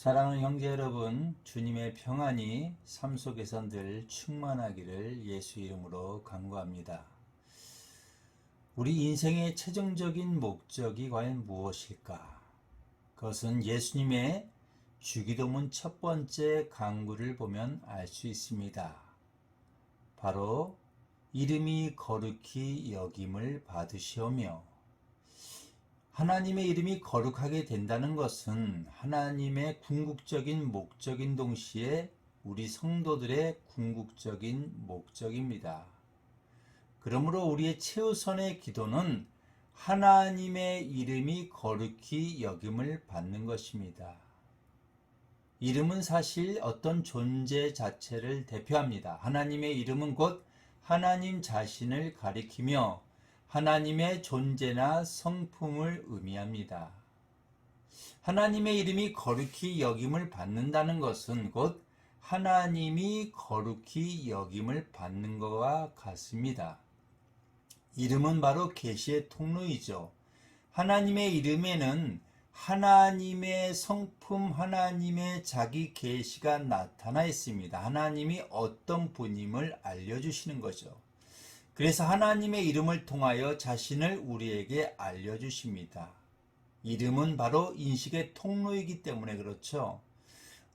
사랑하는 형제 여러분, 주님의 평안이 삶 속에서 늘 충만하기를 예수 이름으로 간구합니다. 우리 인생의 최종적인 목적이 과연 무엇일까? 그것은 예수님의 주기도문 첫 번째 강구를 보면 알 수 있습니다. 바로 이름이 거룩히 여김을 받으시오며, 하나님의 이름이 거룩하게 된다는 것은 하나님의 궁극적인 목적인 동시에 우리 성도들의 궁극적인 목적입니다. 그러므로 우리의 최우선의 기도는 하나님의 이름이 거룩히 여김을 받는 것입니다. 이름은 사실 어떤 존재 자체를 대표합니다. 하나님의 이름은 곧 하나님 자신을 가리키며 하나님의 존재나 성품을 의미합니다. 하나님의 이름이 거룩히 여김을 받는다는 것은 곧 하나님이 거룩히 여김을 받는 것과 같습니다. 이름은 바로 계시의 통로이죠. 하나님의 이름에는 하나님의 성품, 하나님의 자기 계시가 나타나 있습니다. 하나님이 어떤 분임을 알려주시는 거죠. 그래서 하나님의 이름을 통하여 자신을 우리에게 알려주십니다. 이름은 바로 인식의 통로이기 때문에 그렇죠.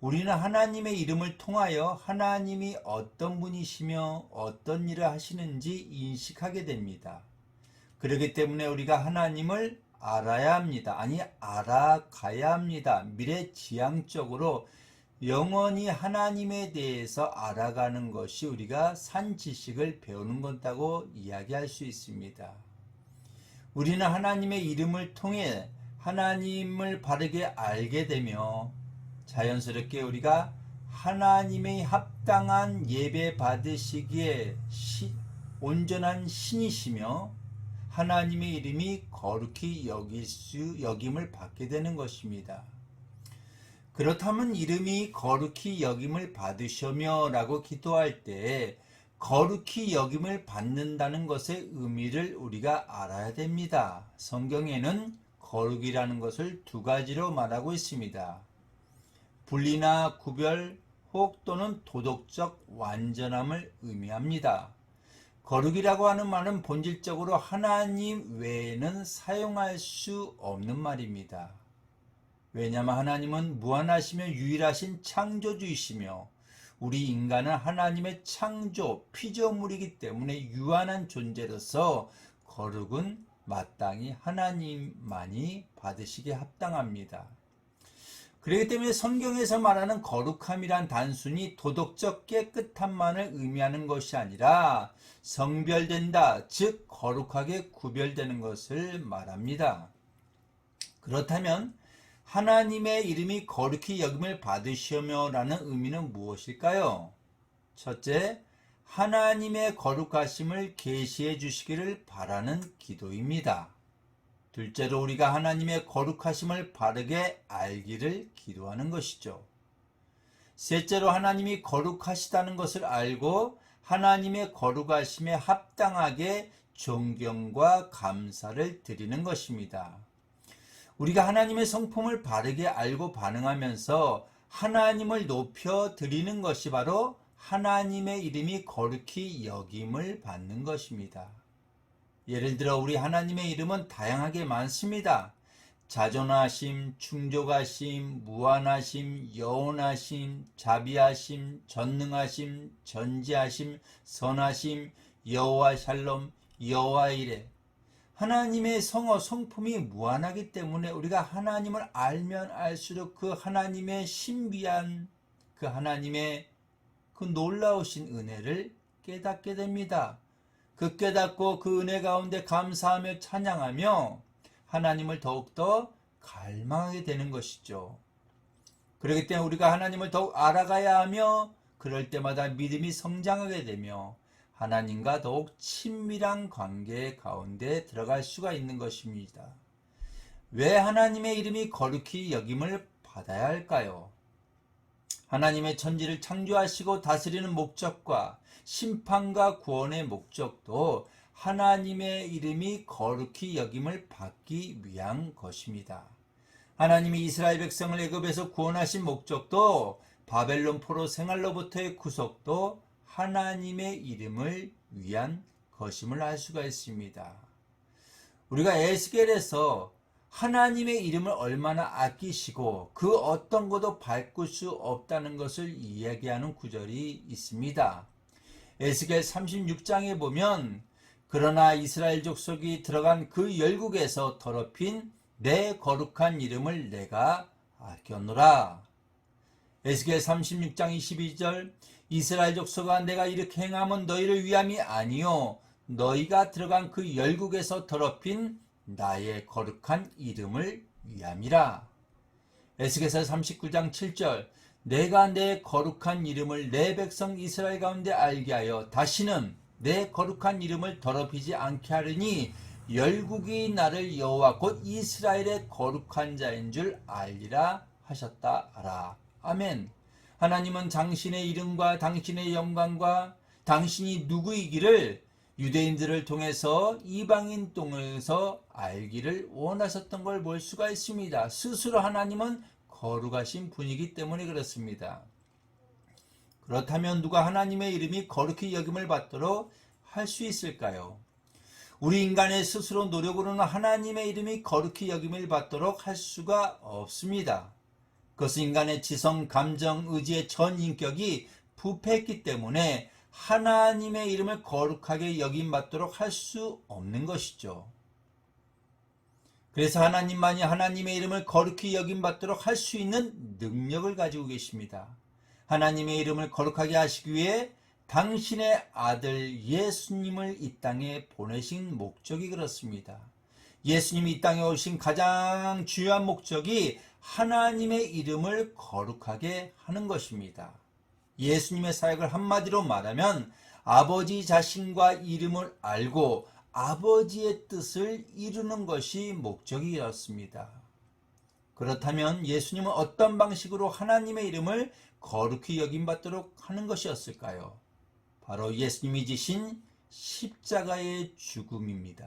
우리는 하나님의 이름을 통하여 하나님이 어떤 분이시며 어떤 일을 하시는지 인식하게 됩니다. 그렇기 때문에 우리가 하나님을 알아야 합니다. 아니, 알아가야 합니다. 미래지향적으로 영원히 하나님에 대해서 알아가는 것이 우리가 산 지식을 배우는 것이라고 이야기할 수 있습니다. 우리는 하나님의 이름을 통해 하나님을 바르게 알게 되며 자연스럽게 우리가 하나님의 합당한 예배 받으시기에 온전한 신이시며 하나님의 이름이 거룩히 여김을 받게 되는 것입니다. 그렇다면 이름이 거룩히 여김을 받으셔며 라고 기도할 때 거룩히 여김을 받는다는 것의 의미를 우리가 알아야 됩니다. 성경에는 거룩이라는 것을 두 가지로 말하고 있습니다. 분리나 구별 혹 또는 도덕적 완전함을 의미합니다. 거룩이라고 하는 말은 본질적으로 하나님 외에는 사용할 수 없는 말입니다. 왜냐하면 하나님은 무한하시며 유일하신 창조주이시며 우리 인간은 하나님의 창조, 피조물이기 때문에 유한한 존재로서 거룩은 마땅히 하나님만이 받으시기에 합당합니다. 그렇기 때문에 성경에서 말하는 거룩함이란 단순히 도덕적 깨끗함만을 의미하는 것이 아니라 성별된다, 즉 거룩하게 구별되는 것을 말합니다. 그렇다면 하나님의 이름이 거룩히 여김을 받으시며 라는 의미는 무엇일까요? 첫째, 하나님의 거룩하심을 계시해 주시기를 바라는 기도입니다. 둘째로 우리가 하나님의 거룩하심을 바르게 알기를 기도하는 것이죠. 셋째로 하나님이 거룩하시다는 것을 알고 하나님의 거룩하심에 합당하게 존경과 감사를 드리는 것입니다. 우리가 하나님의 성품을 바르게 알고 반응하면서 하나님을 높여 드리는 것이 바로 하나님의 이름이 거룩히 여김을 받는 것입니다. 예를 들어 우리 하나님의 이름은 다양하게 많습니다. 자존하심, 충족하심, 무한하심, 여온하심, 자비하심, 전능하심, 전지하심, 선하심, 여호와 샬롬, 여호와 이레. 하나님의 성품이 무한하기 때문에 우리가 하나님을 알면 알수록 그 하나님의 신비한 그 하나님의 그 놀라우신 은혜를 깨닫게 됩니다. 그 깨닫고 그 은혜 가운데 감사하며 찬양하며 하나님을 더욱더 갈망하게 되는 것이죠. 그렇기 때문에 우리가 하나님을 더욱 알아가야 하며 그럴 때마다 믿음이 성장하게 되며 하나님과 더욱 친밀한 관계 가운데 들어갈 수가 있는 것입니다. 왜 하나님의 이름이 거룩히 여김을 받아야 할까요? 하나님의 천지를 창조하시고 다스리는 목적과 심판과 구원의 목적도 하나님의 이름이 거룩히 여김을 받기 위한 것입니다. 하나님이 이스라엘 백성을 애굽에서 구원하신 목적도 바벨론 포로 생활로부터의 구속도 하나님의 이름을 위한 것임을 알 수가 있습니다. 우리가 에스겔에서 하나님의 이름을 얼마나 아끼시고 그 어떤 것도 바꿀 수 없다는 것을 이야기하는 구절이 있습니다. 에스겔 36장에 보면 그러나 이스라엘 족속이 들어간 그 열국에서 더럽힌 내 거룩한 이름을 내가 아꼈노라. 에스겔 36장 22절 이스라엘 족속아 내가 이렇게 행함은 너희를 위함이 아니요 너희가 들어간 그 열국에서 더럽힌 나의 거룩한 이름을 위함이라. 에스겔서 39장 7절 내가 내 거룩한 이름을 내 백성 이스라엘 가운데 알게 하여 다시는 내 거룩한 이름을 더럽히지 않게 하리니 열국이 나를 여호와 곧 이스라엘의 거룩한 자인 줄 알리라 하셨다 하라. 아멘. 하나님은 당신의 이름과 당신의 영광과 당신이 누구이기를 유대인들을 통해서 이방인 통해서 알기를 원하셨던 걸 볼 수가 있습니다. 스스로 하나님은 거룩하신 분이기 때문에 그렇습니다. 그렇다면 누가 하나님의 이름이 거룩히 여김을 받도록 할 수 있을까요? 우리 인간의 스스로 노력으로는 하나님의 이름이 거룩히 여김을 받도록 할 수가 없습니다. 그것은 인간의 지성, 감정, 의지의 전 인격이 부패했기 때문에 하나님의 이름을 거룩하게 여김받도록 할 수 없는 것이죠. 그래서 하나님만이 하나님의 이름을 거룩히 여김받도록 할 수 있는 능력을 가지고 계십니다. 하나님의 이름을 거룩하게 하시기 위해 당신의 아들 예수님을 이 땅에 보내신 목적이 그렇습니다. 예수님이 이 땅에 오신 가장 중요한 목적이 하나님의 이름을 거룩하게 하는 것입니다. 예수님의 사역을 한마디로 말하면 아버지 자신과 이름을 알고 아버지의 뜻을 이루는 것이 목적이었습니다. 그렇다면 예수님은 어떤 방식으로 하나님의 이름을 거룩히 여김받도록 하는 것이었을까요? 바로 예수님이 지신 십자가의 죽음입니다.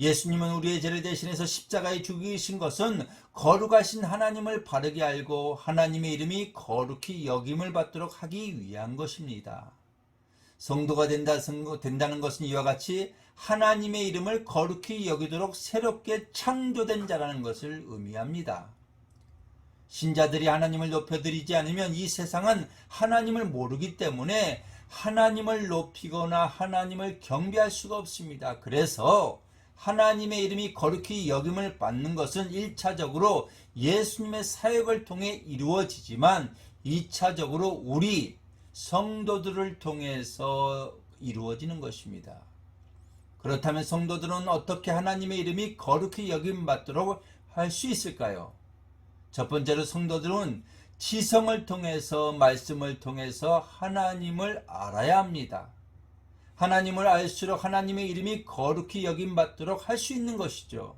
예수님은 우리의 죄를 대신해서 십자가에 죽이신 것은 거룩하신 하나님을 바르게 알고 하나님의 이름이 거룩히 여김을 받도록 하기 위한 것입니다. 성도가 된다는 것은 이와 같이 하나님의 이름을 거룩히 여기도록 새롭게 창조된 자라는 것을 의미합니다. 신자들이 하나님을 높여드리지 않으면 이 세상은 하나님을 모르기 때문에 하나님을 높이거나 하나님을 경배할 수가 없습니다. 그래서 하나님의 이름이 거룩히 여김을 받는 것은 1차적으로 예수님의 사역을 통해 이루어지지만 2차적으로 우리 성도들을 통해서 이루어지는 것입니다. 그렇다면 성도들은 어떻게 하나님의 이름이 거룩히 여김받도록 할 수 있을까요? 첫 번째로 성도들은 지성을 통해서 말씀을 통해서 하나님을 알아야 합니다. 하나님을 알수록 하나님의 이름이 거룩히 여김받도록 할 수 있는 것이죠.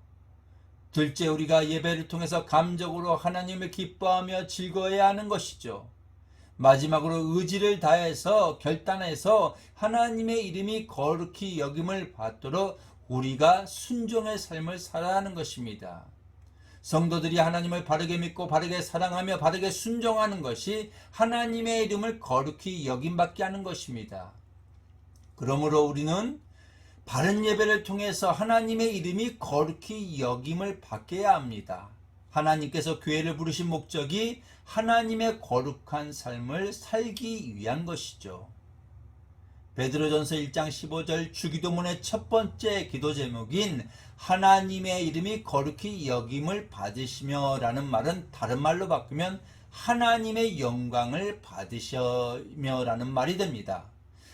둘째, 우리가 예배를 통해서 감적으로 하나님을 기뻐하며 즐거워해야 하는 것이죠. 마지막으로 의지를 다해서 결단해서 하나님의 이름이 거룩히 여김을 받도록 우리가 순종의 삶을 살아야 하는 것입니다. 성도들이 하나님을 바르게 믿고 바르게 사랑하며 바르게 순종하는 것이 하나님의 이름을 거룩히 여김받게 하는 것입니다. 그러므로 우리는 바른 예배를 통해서 하나님의 이름이 거룩히 여김을 받게야 합니다. 하나님께서 교회를 부르신 목적이 하나님의 거룩한 삶을 살기 위한 것이죠. 베드로전서 1장 15절 주기도문의 첫 번째 기도 제목인 하나님의 이름이 거룩히 여김을 받으시며 라는 말은 다른 말로 바꾸면 하나님의 영광을 받으시며 라는 말이 됩니다.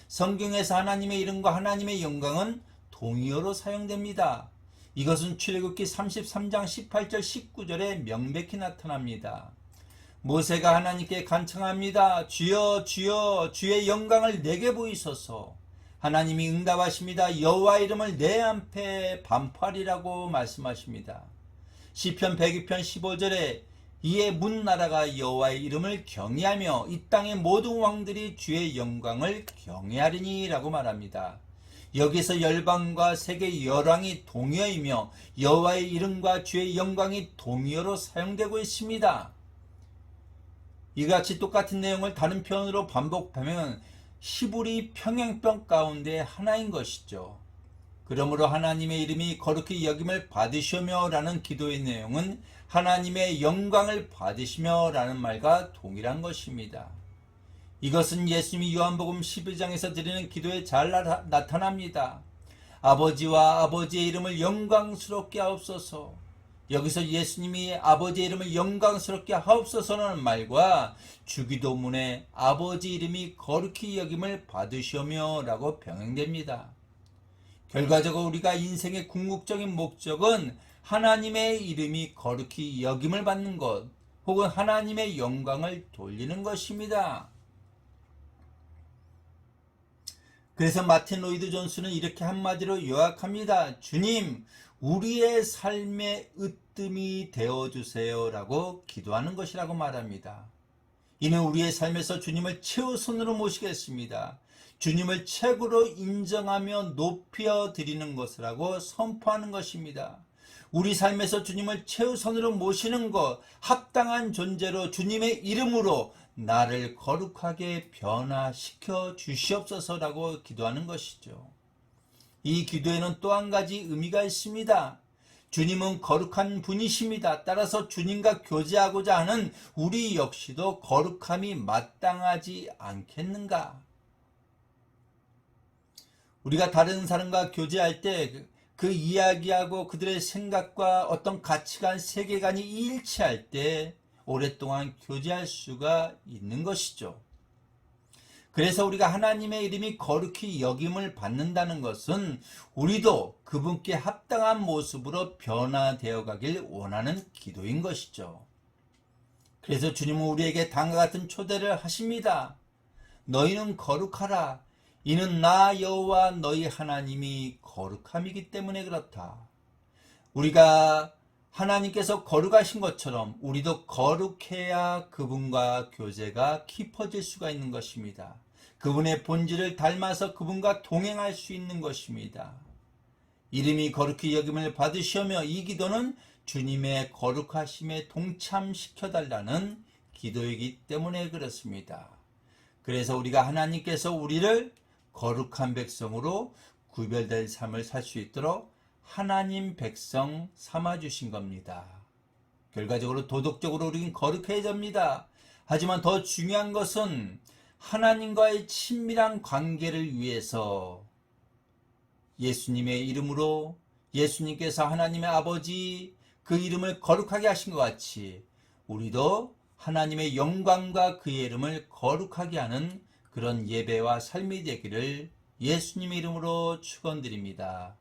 성경에서 하나님의 이름과 하나님의 영광은 동의어로 사용됩니다. 이것은 출애굽기 33장 18절 19절에 명백히 나타납니다. 모세가 하나님께 간청합니다. 주여 주여 주의 영광을 내게 보이소서. 하나님이 응답하십니다. 여호와 이름을 내 앞에 반포하리라고 말씀하십니다. 시편 102편 15절에 이에 문 나라가 여호와의 이름을 경외하며 이 땅의 모든 왕들이 주의 영광을 경외하리니 라고 말합니다. 여기서 열방과 세계 열왕이 동의어이며 여호와의 이름과 주의 영광이 동의어로 사용되고 있습니다. 이같이 똑같은 내용을 다른 표현으로 반복하면 히브리 평행편 가운데 하나인 것이죠. 그러므로 하나님의 이름이 거룩히 여김을 받으시며 라는 기도의 내용은 하나님의 영광을 받으시며 라는 말과 동일한 것입니다. 이것은 예수님이 요한복음 12장에서 드리는 기도에 잘 나타납니다. 아버지와 아버지의 이름을 영광스럽게 하옵소서. 여기서 예수님이 아버지의 이름을 영광스럽게 하옵소서라는 말과 주기도문에 아버지 이름이 거룩히 여김을 받으시며 라고 병행됩니다. 결과적으로 우리가 인생의 궁극적인 목적은 하나님의 이름이 거룩히 여김을 받는 것 혹은 하나님의 영광을 돌리는 것입니다. 그래서 마틴 로이드 존스는 이렇게 한마디로 요약합니다. 주님, 우리의 삶의 으뜸이 되어주세요 라고 기도하는 것이라고 말합니다. 이는 우리의 삶에서 주님을 최우선으로 모시겠습니다. 주님을 최고로 인정하며 높여드리는 것이라고 선포하는 것입니다. 우리 삶에서 주님을 최우선으로 모시는 것, 합당한 존재로 주님의 이름으로 나를 거룩하게 변화시켜 주시옵소서라고 기도하는 것이죠. 이 기도에는 또 한 가지 의미가 있습니다. 주님은 거룩한 분이십니다. 따라서 주님과 교제하고자 하는 우리 역시도 거룩함이 마땅하지 않겠는가? 우리가 다른 사람과 교제할 때 그 이야기하고 그들의 생각과 어떤 가치관, 세계관이 일치할 때 오랫동안 교제할 수가 있는 것이죠. 그래서 우리가 하나님의 이름이 거룩히 여김을 받는다는 것은 우리도 그분께 합당한 모습으로 변화되어 가길 원하는 기도인 것이죠. 그래서 주님은 우리에게 다음과 같은 초대를 하십니다. 너희는 거룩하라. 이는 나 여호와 너희 하나님이 거룩함이기 때문에 그렇다. 우리가 하나님께서 거룩하신 것처럼 우리도 거룩해야 그분과 교제가 깊어질 수가 있는 것입니다. 그분의 본질을 닮아서 그분과 동행할 수 있는 것입니다. 이름이 거룩히 여김을 받으시며 이 기도는 주님의 거룩하심에 동참시켜달라는 기도이기 때문에 그렇습니다. 그래서 우리가 하나님께서 우리를 거룩한 백성으로 구별될 삶을 살 수 있도록 하나님 백성 삼아주신 겁니다. 결과적으로 도덕적으로 우리는 거룩해야 됩니다. 하지만 더 중요한 것은 하나님과의 친밀한 관계를 위해서 예수님의 이름으로 예수님께서 하나님의 아버지 그 이름을 거룩하게 하신 것 같이 우리도 하나님의 영광과 그의 이름을 거룩하게 하는 그런 예배와 삶이 되기를 예수님의 이름으로 축원드립니다.